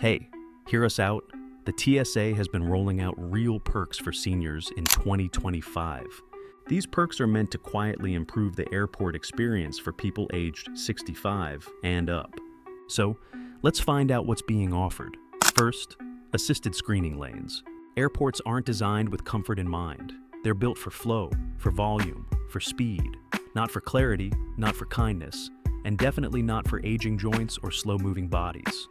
Hey, hear us out? The TSA has been rolling out real perks for seniors in 2025. These perks are meant to quietly improve the airport experience for people aged 65 and up. So, let's find out what's being offered. First, assisted screening lanes. Airports aren't designed with comfort in mind. They're built for flow, for volume, for speed. Not for clarity, not for kindness, and definitely not for aging joints or slow-moving bodies.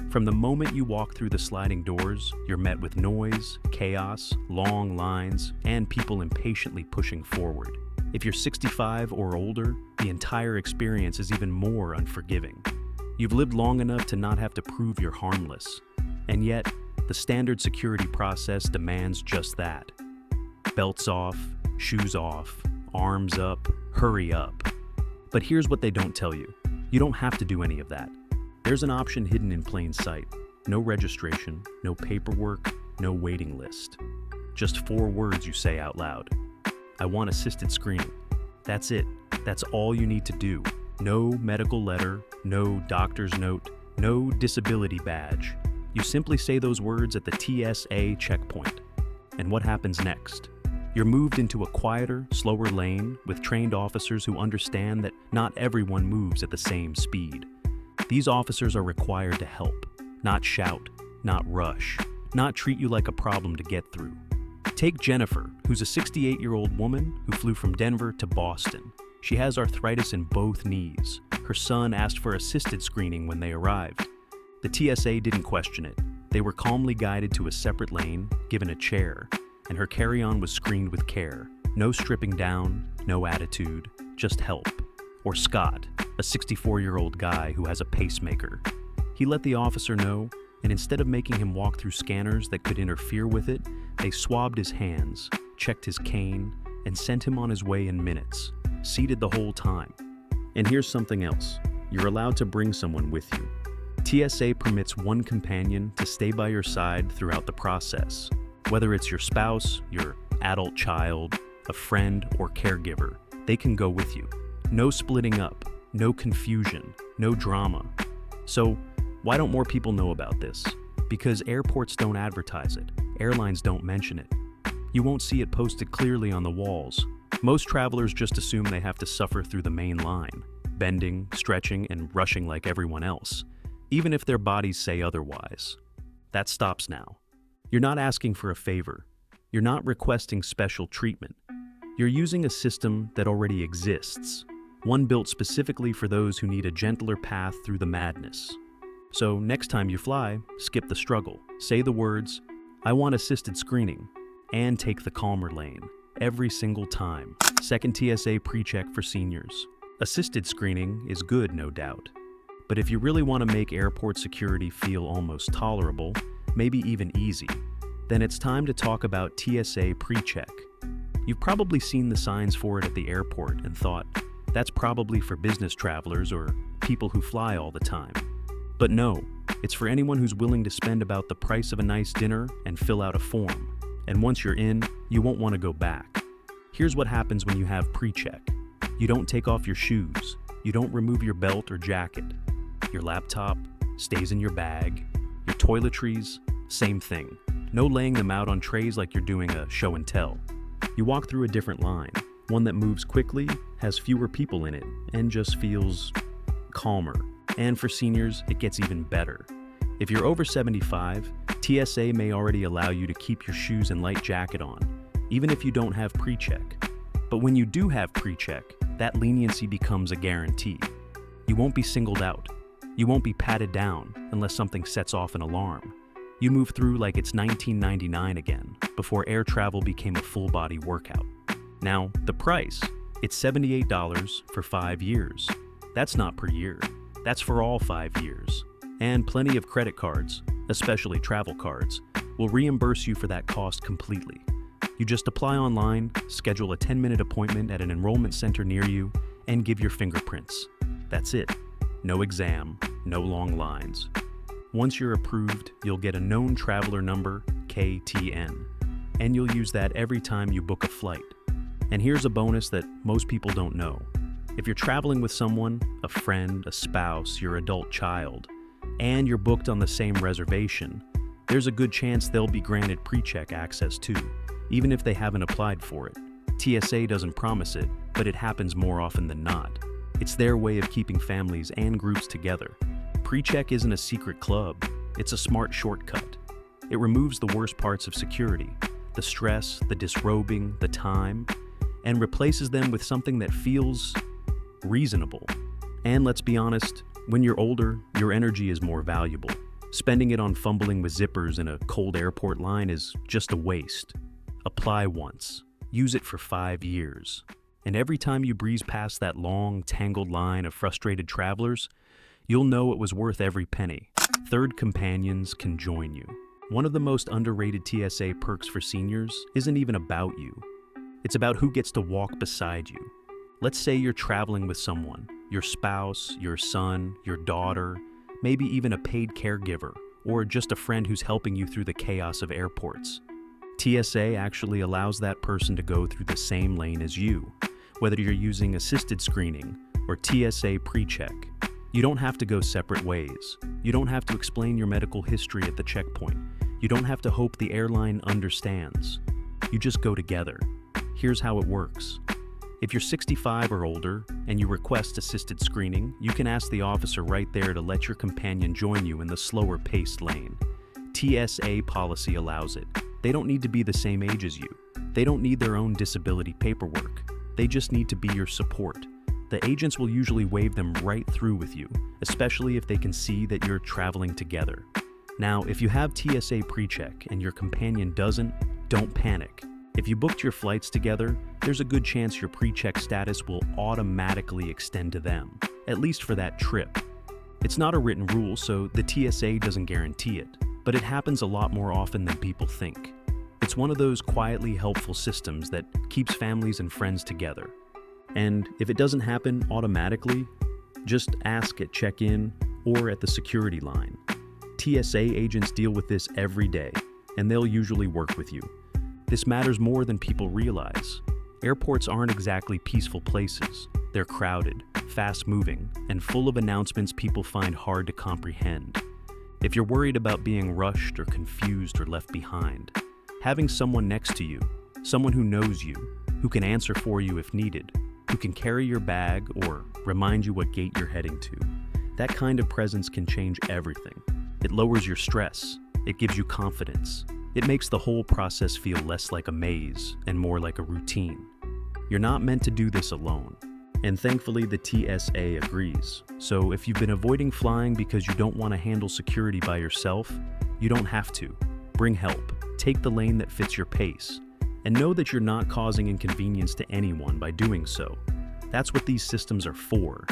From the moment you walk through the sliding doors, you're met with noise, chaos, long lines, and people impatiently pushing forward. If you're 65 or older, the entire experience is even more unforgiving. You've lived long enough to not have to prove you're harmless, and yet, the standard security process demands just that. Belts off, shoes off, arms up, hurry up. But here's what they don't tell you. You don't have to do any of that. There's an option hidden in plain sight. No registration, no paperwork, no waiting list. Just 4 words you say out loud. I want assisted screening. That's it. That's all you need to do. No medical letter, no doctor's note, no disability badge. You simply say those words at the TSA checkpoint. And what happens next? You're moved into a quieter, slower lane with trained officers who understand that not everyone moves at the same speed. These officers are required to help, not shout, not rush, not treat you like a problem to get through. Take Jennifer, who's a 68-year-old woman who flew from Denver to Boston. She has arthritis in both knees. Her son asked for assisted screening when they arrived. The TSA didn't question it. They were calmly guided to a separate lane, given a chair, and her carry-on was screened with care. No stripping down, no attitude, just help. Or Scott, a 64-year-old guy who has a pacemaker. He let the officer know, and instead of making him walk through scanners that could interfere with it, they swabbed his hands, checked his cane, and sent him on his way in minutes, seated the whole time. And here's something else. You're allowed to bring someone with you. TSA permits one companion to stay by your side throughout the process. Whether it's your spouse, your adult child, a friend, or caregiver, they can go with you. No splitting up, no confusion, no drama. So, why don't more people know about this? Because airports don't advertise it. Airlines don't mention it. You won't see it posted clearly on the walls. Most travelers just assume they have to suffer through the main line, bending, stretching, and rushing like everyone else, even if their bodies say otherwise. That stops now. You're not asking for a favor. You're not requesting special treatment. You're using a system that already exists, one built specifically for those who need a gentler path through the madness. So next time you fly, skip the struggle. Say the words, "I want assisted screening," and take the calmer lane, every single time. Second TSA PreCheck for seniors. Assisted screening is good, no doubt. But if you really want to make airport security feel almost tolerable, maybe even easy, then it's time to talk about TSA PreCheck. You've probably seen the signs for it at the airport and thought, that's probably for business travelers or people who fly all the time. But no, it's for anyone who's willing to spend about the price of a nice dinner and fill out a form. And once you're in, you won't want to go back. Here's what happens when you have PreCheck. You don't take off your shoes. You don't remove your belt or jacket. Your laptop stays in your bag. Your toiletries, same thing. No laying them out on trays like you're doing a show and tell. You walk through a different line, one that moves quickly, has fewer people in it, and just feels calmer. And for seniors, it gets even better. If you're over 75, TSA may already allow you to keep your shoes and light jacket on, even if you don't have PreCheck. But when you do have PreCheck, that leniency becomes a guarantee. You won't be singled out. You won't be patted down unless something sets off an alarm. You move through like it's 1999 again, before air travel became a full-body workout. Now, the price, it's $78 for 5 years. That's not per year. That's for all 5 years. And plenty of credit cards, especially travel cards, will reimburse you for that cost completely. You just apply online, schedule a 10-minute appointment at an enrollment center near you, and give your fingerprints. That's it. No exam, no long lines. Once you're approved, you'll get a known traveler number, KTN, and you'll use that every time you book a flight. And here's a bonus that most people don't know. If you're traveling with someone, a friend, a spouse, your adult child, and you're booked on the same reservation, there's a good chance they'll be granted PreCheck access too, even if they haven't applied for it. TSA doesn't promise it, but it happens more often than not. It's their way of keeping families and groups together. PreCheck isn't a secret club, it's a smart shortcut. It removes the worst parts of security, the stress, the disrobing, the time, and replaces them with something that feels reasonable. And let's be honest, when you're older, your energy is more valuable. Spending it on fumbling with zippers in a cold airport line is just a waste. Apply once. Use it for 5 years. And every time you breeze past that long, tangled line of frustrated travelers, you'll know it was worth every penny. Third companions can join you. One of the most underrated TSA perks for seniors isn't even about you. It's about who gets to walk beside you. Let's say you're traveling with someone, your spouse, your son, your daughter, maybe even a paid caregiver, or just a friend who's helping you through the chaos of airports. TSA actually allows that person to go through the same lane as you, whether you're using assisted screening or TSA PreCheck. You don't have to go separate ways. You don't have to explain your medical history at the checkpoint. You don't have to hope the airline understands. You just go together. Here's how it works. If you're 65 or older and you request assisted screening, you can ask the officer right there to let your companion join you in the slower-paced lane. TSA policy allows it. They don't need to be the same age as you. They don't need their own disability paperwork. They just need to be your support. The agents will usually wave them right through with you, especially if they can see that you're traveling together. Now, if you have TSA PreCheck and your companion doesn't, don't panic. If you booked your flights together, there's a good chance your PreCheck status will automatically extend to them, at least for that trip. It's not a written rule, so the TSA doesn't guarantee it, but it happens a lot more often than people think. It's one of those quietly helpful systems that keeps families and friends together. And if it doesn't happen automatically, just ask at check-in or at the security line. TSA agents deal with this every day, and they'll usually work with you. This matters more than people realize. Airports aren't exactly peaceful places. They're crowded, fast-moving, and full of announcements people find hard to comprehend. If you're worried about being rushed or confused or left behind, having someone next to you, someone who knows you, who can answer for you if needed, who can carry your bag or remind you what gate you're heading to, that kind of presence can change everything. It lowers your stress. It gives you confidence. It makes the whole process feel less like a maze and more like a routine. You're not meant to do this alone. And thankfully, the TSA agrees. So if you've been avoiding flying because you don't want to handle security by yourself, you don't have to. Bring help. Take the lane that fits your pace. And know that you're not causing inconvenience to anyone by doing so. That's what these systems are for.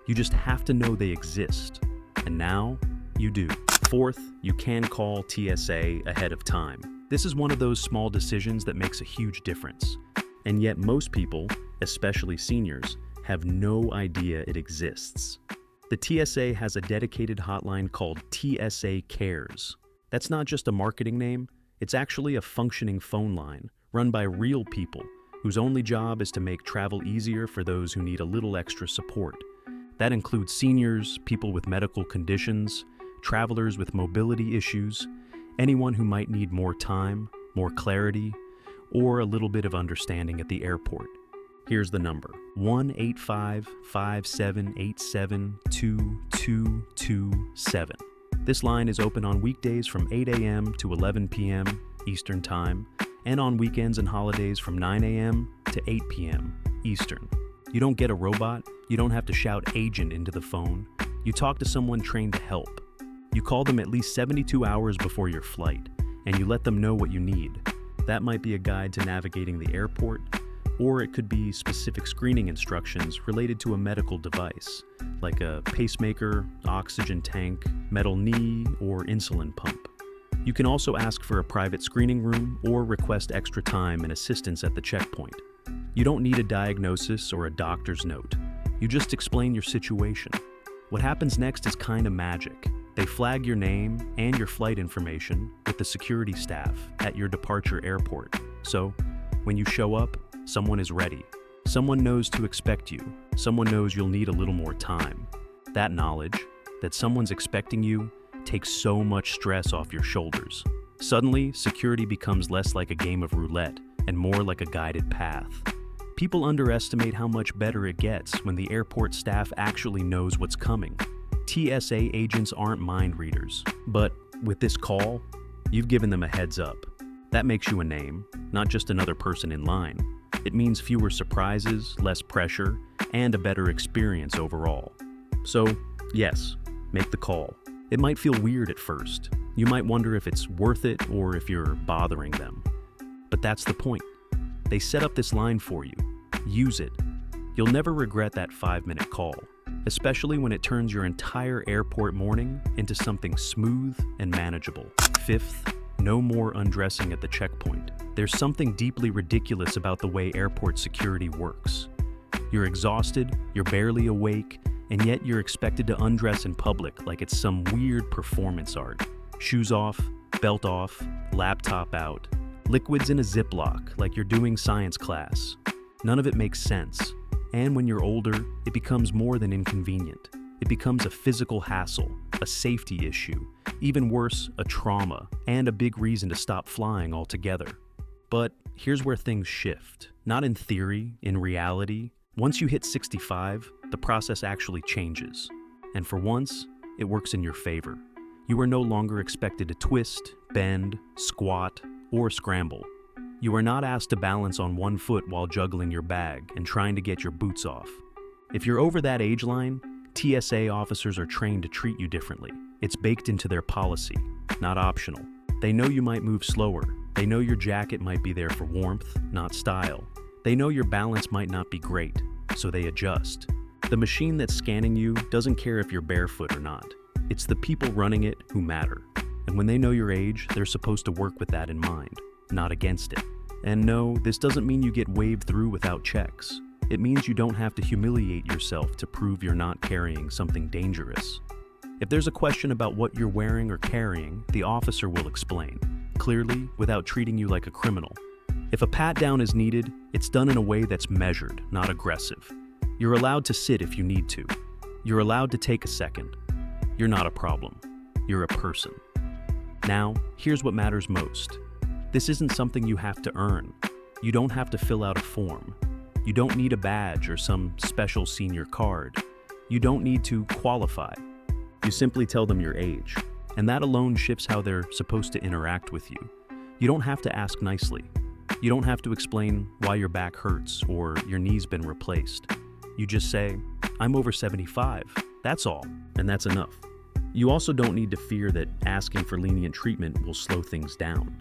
You just have to know they exist. And now, you do. Fourth, you can call TSA ahead of time. This is one of those small decisions that makes a huge difference. And yet most people, especially seniors, have no idea it exists. The TSA has a dedicated hotline called TSA Cares. That's not just a marketing name, it's actually a functioning phone line run by real people whose only job is to make travel easier for those who need a little extra support. That includes seniors, people with medical conditions, travelers with mobility issues, anyone who might need more time, more clarity, or a little bit of understanding at the airport. Here's the number: 1-855-787-2227. This line is open on weekdays from 8 a.m. to 11 p.m. Eastern Time, and on weekends and holidays from 9 a.m. to 8 p.m. Eastern. You don't get a robot, you don't have to shout agent into the phone. You talk to someone trained to help. You call them at least 72 hours before your flight, and you let them know what you need. That might be a guide to navigating the airport, or it could be specific screening instructions related to a medical device, like a pacemaker, oxygen tank, metal knee, or insulin pump. You can also ask for a private screening room or request extra time and assistance at the checkpoint. You don't need a diagnosis or a doctor's note. You just explain your situation. What happens next is kind of magic. They flag your name and your flight information with the security staff at your departure airport. So, when you show up, someone is ready. Someone knows to expect you. Someone knows you'll need a little more time. That knowledge, that someone's expecting you takes so much stress off your shoulders. Suddenly, security becomes less like a game of roulette and more like a guided path. People underestimate how much better it gets when the airport staff actually knows what's coming. TSA agents aren't mind readers, but with this call, you've given them a heads up. That makes you a name, not just another person in line. It means fewer surprises, less pressure, and a better experience overall. So, yes, make the call. It might feel weird at first. You might wonder if it's worth it or if you're bothering them. But that's the point. They set up this line for you. Use it. You'll never regret that 5-minute call, especially when it turns your entire airport morning into something smooth and manageable. Fifth, no more undressing at the checkpoint. There's something deeply ridiculous about the way airport security works. You're exhausted, you're barely awake, and yet you're expected to undress in public like it's some weird performance art. Shoes off, belt off, laptop out, liquids in a Ziploc like you're doing science class. None of it makes sense. And when you're older, it becomes more than inconvenient. It becomes a physical hassle, a safety issue, even worse, a trauma, and a big reason to stop flying altogether. But here's where things shift. Not in theory, in reality. Once you hit 65, the process actually changes. And for once, it works in your favor. You are no longer expected to twist, bend, squat, or scramble. You are not asked to balance on one foot while juggling your bag and trying to get your boots off. If you're over that age line, TSA officers are trained to treat you differently. It's baked into their policy, not optional. They know you might move slower. They know your jacket might be there for warmth, not style. They know your balance might not be great, so they adjust. The machine that's scanning you doesn't care if you're barefoot or not. It's the people running it who matter. And when they know your age, they're supposed to work with that in mind, not against it. And no, this doesn't mean you get waved through without checks. It means you don't have to humiliate yourself to prove you're not carrying something dangerous. If there's a question about what you're wearing or carrying, the officer will explain, clearly, without treating you like a criminal. If a pat-down is needed, it's done in a way that's measured, not aggressive. You're allowed to sit if you need to. You're allowed to take a second. You're not a problem. You're a person. Now, here's what matters most. This isn't something you have to earn. You don't have to fill out a form. You don't need a badge or some special senior card. You don't need to qualify. You simply tell them your age, and that alone shifts how they're supposed to interact with you. You don't have to ask nicely. You don't have to explain why your back hurts or your knee's been replaced. You just say, "I'm over 75, that's all," and that's enough. You also don't need to fear that asking for lenient treatment will slow things down.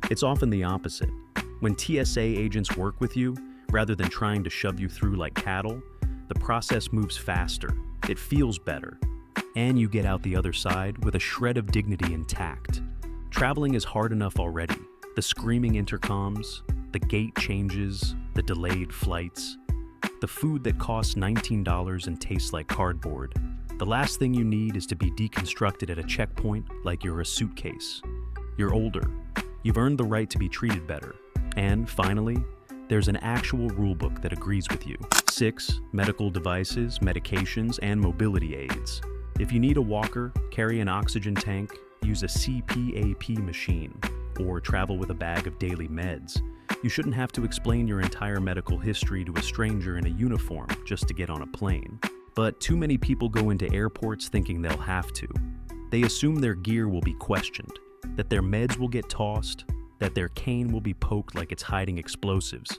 It's often the opposite. When TSA agents work with you, rather than trying to shove you through like cattle, the process moves faster, it feels better, and you get out the other side with a shred of dignity intact. Traveling is hard enough already. The screaming intercoms, the gate changes, the delayed flights, the food that costs $19 and tastes like cardboard. The last thing you need is to be deconstructed at a checkpoint like you're a suitcase. You're older. You've earned the right to be treated better. And finally, there's an actual rulebook that agrees with you. 6 medical devices, medications, and mobility aids. If you need a walker, carry an oxygen tank, use a CPAP machine, or travel with a bag of daily meds, you shouldn't have to explain your entire medical history to a stranger in a uniform just to get on a plane. But too many people go into airports thinking they'll have to. They assume their gear will be questioned, that their meds will get tossed, that their cane will be poked like it's hiding explosives.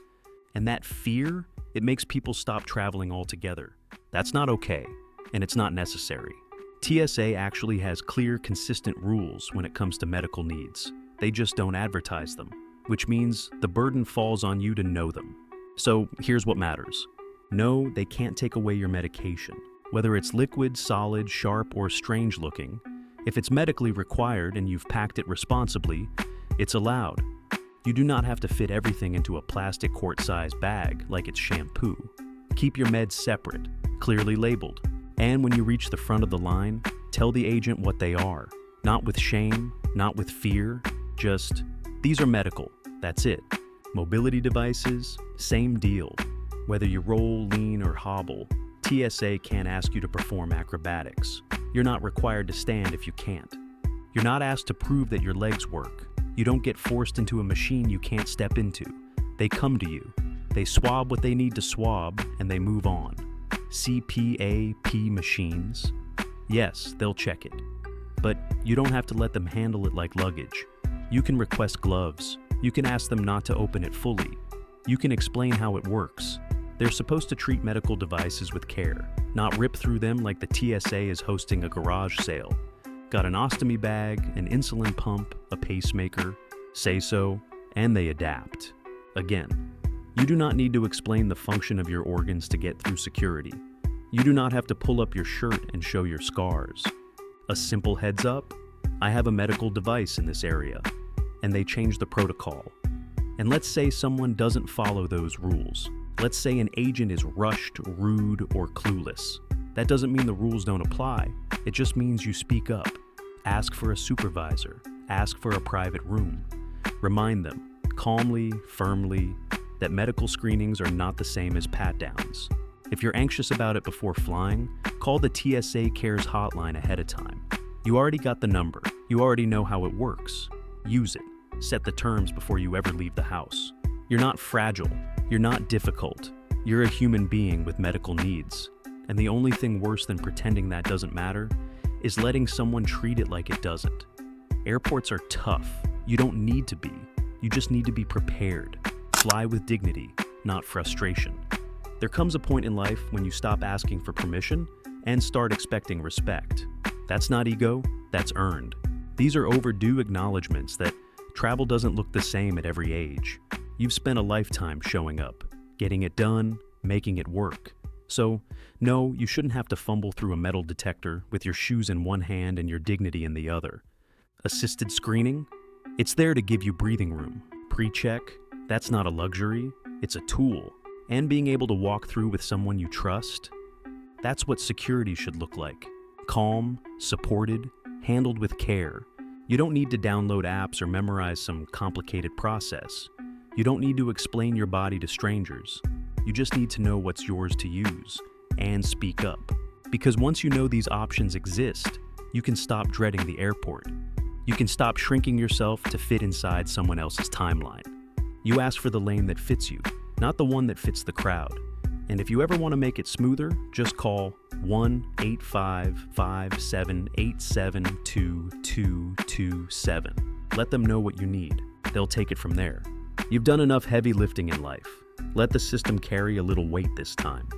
And that fear, it makes people stop traveling altogether. That's not okay, and it's not necessary. TSA actually has clear, consistent rules when it comes to medical needs. They just don't advertise them, which means the burden falls on you to know them. So here's what matters. No, they can't take away your medication. Whether it's liquid, solid, sharp, or strange looking, if it's medically required and you've packed it responsibly, it's allowed. You do not have to fit everything into a plastic quart-sized bag like it's shampoo. Keep your meds separate, clearly labeled. And when you reach the front of the line, tell the agent what they are. Not with shame, not with fear, just, these are medical, that's it. Mobility devices, same deal. Whether you roll, lean, or hobble, TSA can't ask you to perform acrobatics. You're not required to stand if you can't. You're not asked to prove that your legs work. You don't get forced into a machine you can't step into. They come to you. They swab what they need to swab, and they move on. CPAP machines? Yes, they'll check it. But you don't have to let them handle it like luggage. You can request gloves. You can ask them not to open it fully. You can explain how it works. They're supposed to treat medical devices with care, not rip through them like the TSA is hosting a garage sale. Got an ostomy bag, an insulin pump, a pacemaker, say so, and they adapt. Again, you do not need to explain the function of your organs to get through security. You do not have to pull up your shirt and show your scars. A simple heads up, I have a medical device in this area, and they change the protocol. And let's say someone doesn't follow those rules. Let's say an agent is rushed, rude, or clueless. That doesn't mean the rules don't apply. It just means you speak up. Ask for a supervisor. Ask for a private room. Remind them, calmly, firmly, that medical screenings are not the same as pat-downs. If you're anxious about it before flying, call the TSA Cares hotline ahead of time. You already got the number. You already know how it works. Use it. Set the terms before you ever leave the house. You're not fragile. You're not difficult. You're a human being with medical needs. And the only thing worse than pretending that doesn't matter is letting someone treat it like it doesn't. Airports are tough. You don't need to be. You just need to be prepared. Fly with dignity, not frustration. There comes a point in life when you stop asking for permission and start expecting respect. That's not ego, that's earned. These are overdue acknowledgments that travel doesn't look the same at every age. You've spent a lifetime showing up, getting it done, making it work. So, no, you shouldn't have to fumble through a metal detector with your shoes in one hand and your dignity in the other. Assisted screening? It's there to give you breathing room. PreCheck? That's not a luxury, it's a tool. And being able to walk through with someone you trust? That's what security should look like. Calm, supported, handled with care. You don't need to download apps or memorize some complicated process. You don't need to explain your body to strangers. You just need to know what's yours to use and speak up. Because once you know these options exist, you can stop dreading the airport. You can stop shrinking yourself to fit inside someone else's timeline. You ask for the lane that fits you, not the one that fits the crowd. And if you ever want to make it smoother, just call 1-855-5787-2227. Let them know what you need. They'll take it from there. You've done enough heavy lifting in life. Let the system carry a little weight this time.